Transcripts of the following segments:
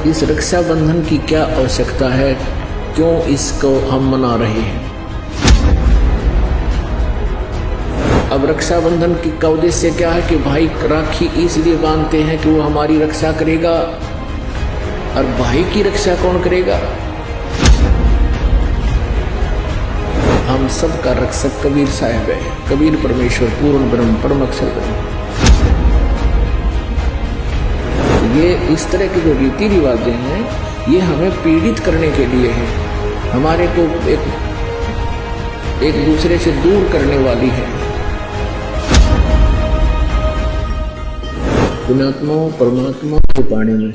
इस रक्षाबंधन की क्या आवश्यकता है, क्यों इसको हम मना रहे हैं। अब रक्षाबंधन का उद्देश्य क्या है कि भाई राखी इसलिए बांधते हैं कि वो हमारी रक्षा करेगा, और भाई की रक्षा कौन करेगा। हम सब का रक्षक कबीर साहब है, कबीर परमेश्वर पूर्ण ब्रह्म परम अक्षर ब्रह्म। ये इस तरह के जो रीति रिवाजें हैं ये हमें पीड़ित करने के लिए है, हमारे को एक दूसरे से दूर करने वाली है। पुण्यात्मा परमात्मा की वाणी में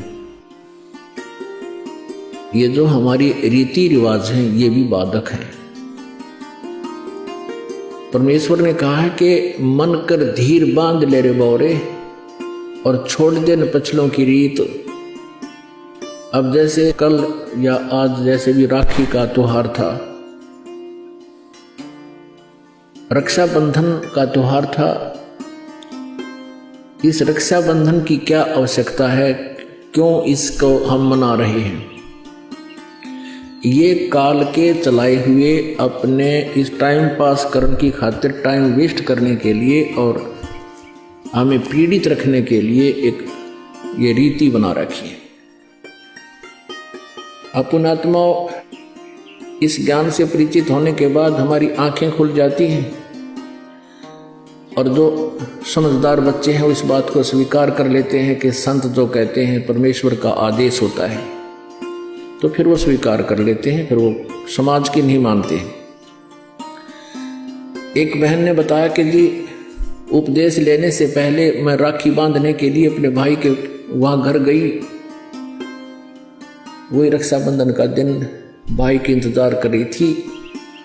ये जो हमारी रीति रिवाज हैं ये भी बाधक हैं। परमेश्वर ने कहा है कि मन कर धीर बांध ले रे बौरे और छोड़ दे न पछलों की रीत। अब जैसे कल या आज जैसे भी राखी का त्योहार था, रक्षाबंधन का त्योहार था, इस रक्षाबंधन की क्या आवश्यकता है, क्यों इसको हम मना रहे हैं। ये काल के चलाए हुए अपने इस टाइम पास करने की खातिर, टाइम वेस्ट करने के लिए और हमें पीड़ित रखने के लिए एक ये रीति बना रखी है। पुण्यात्मा इस ज्ञान से परिचित होने के बाद हमारी आंखें खुल जाती हैं और जो समझदार बच्चे हैं इस बात को स्वीकार कर लेते हैं कि संत जो कहते हैं परमेश्वर का आदेश होता है, तो फिर वो स्वीकार कर लेते हैं, फिर वो समाज की नहीं मानते हैं। एक बहन ने बताया कि जी उपदेश लेने से पहले मैं राखी बांधने के लिए अपने भाई के वहां घर गई। वही रक्षाबंधन का दिन भाई की इंतजार कर रही थी।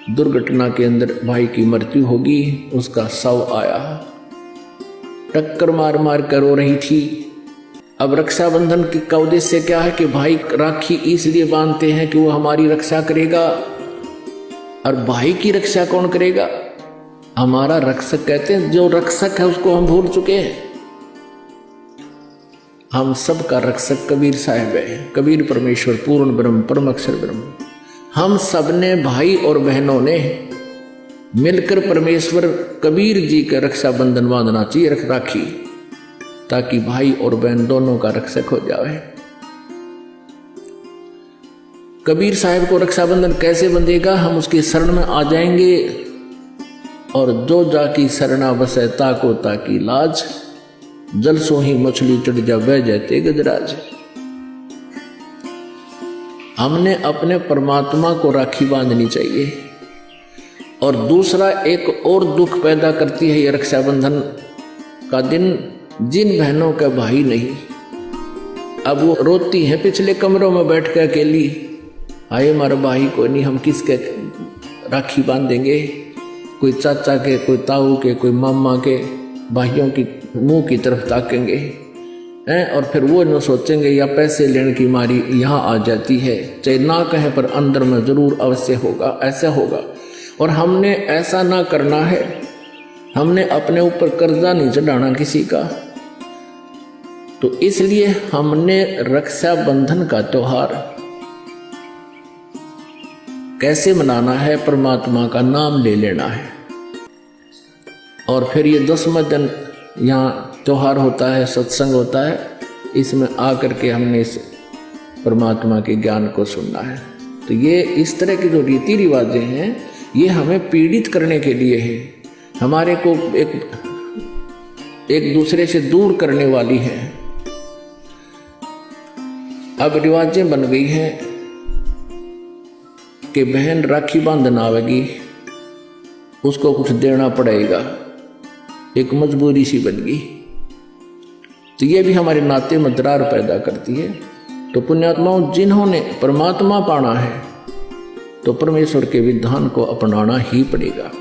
दुर्घटना के अंदर भाई की मृत्यु होगी, उसका शव आया, टक्कर मार मार कर रो रही थी। अब रक्षाबंधन का उद्देश्य क्या है कि भाई राखी इसलिए बांधते हैं कि वो हमारी रक्षा करेगा, और भाई की रक्षा कौन करेगा। हमारा रक्षक कहते हैं, जो रक्षक है उसको हम भूल चुके हैं। हम सब का रक्षक कबीर साहब है, कबीर परमेश्वर पूर्ण ब्रह्म परम अक्षर ब्रह्म। हम सब ने भाई और बहनों ने मिलकर परमेश्वर कबीर जी का रक्षाबंधन बांधना चाहिए, राखी, ताकि भाई और बहन दोनों का रक्षक हो जाए। कबीर साहब को रक्षाबंधन कैसे बंधेगा, हम उसकी शरण में आ जाएंगे। और जो जाकी शरणा बसे ताको ताकी लाज, जल सो ही मछली चढ़ जा बह जाते गजराज। हमने अपने परमात्मा को राखी बांधनी चाहिए। और दूसरा एक और दुख पैदा करती है ये रक्षाबंधन का दिन, जिन बहनों का भाई नहीं, अब वो रोती हैं पिछले कमरों में बैठ कर अकेली, आए हमारा भाई को नहीं, हम किसके राखी बांधेंगे। कोई चाचा के, कोई ताऊ के, कोई मामा के भाइयों की मुंह की तरफ ताकेंगे हैं, और फिर वो न सोचेंगे या पैसे लेने की मारी यहाँ आ जाती है, चाहे ना कहें पर अंदर में जरूर अवश्य होगा, ऐसा होगा। और हमने ऐसा ना करना है, हमने अपने ऊपर कर्जा नहीं चढ़ाना किसी का। तो इसलिए हमने रक्षाबंधन का त्योहार कैसे मनाना है, परमात्मा का नाम ले लेना है। और फिर ये 10वां दिन यहाँ त्योहार होता है, सत्संग होता है, इसमें आकर के हमने इस परमात्मा के ज्ञान को सुनना है। तो ये इस तरह की जो रीति रिवाजें हैं ये हमें पीड़ित करने के लिए है, हमारे को एक दूसरे से दूर करने वाली है। अब रिवाजें बन गई हैं कि बहन राखी बांधना आवेगी, उसको कुछ देना पड़ेगा, एक मजबूरी सी बन गई। तो ये भी हमारे नाते में दरार पैदा करती है। तो पुण्यात्माओं, जिन्होंने परमात्मा पाना है तो परमेश्वर के विधान को अपनाना ही पड़ेगा।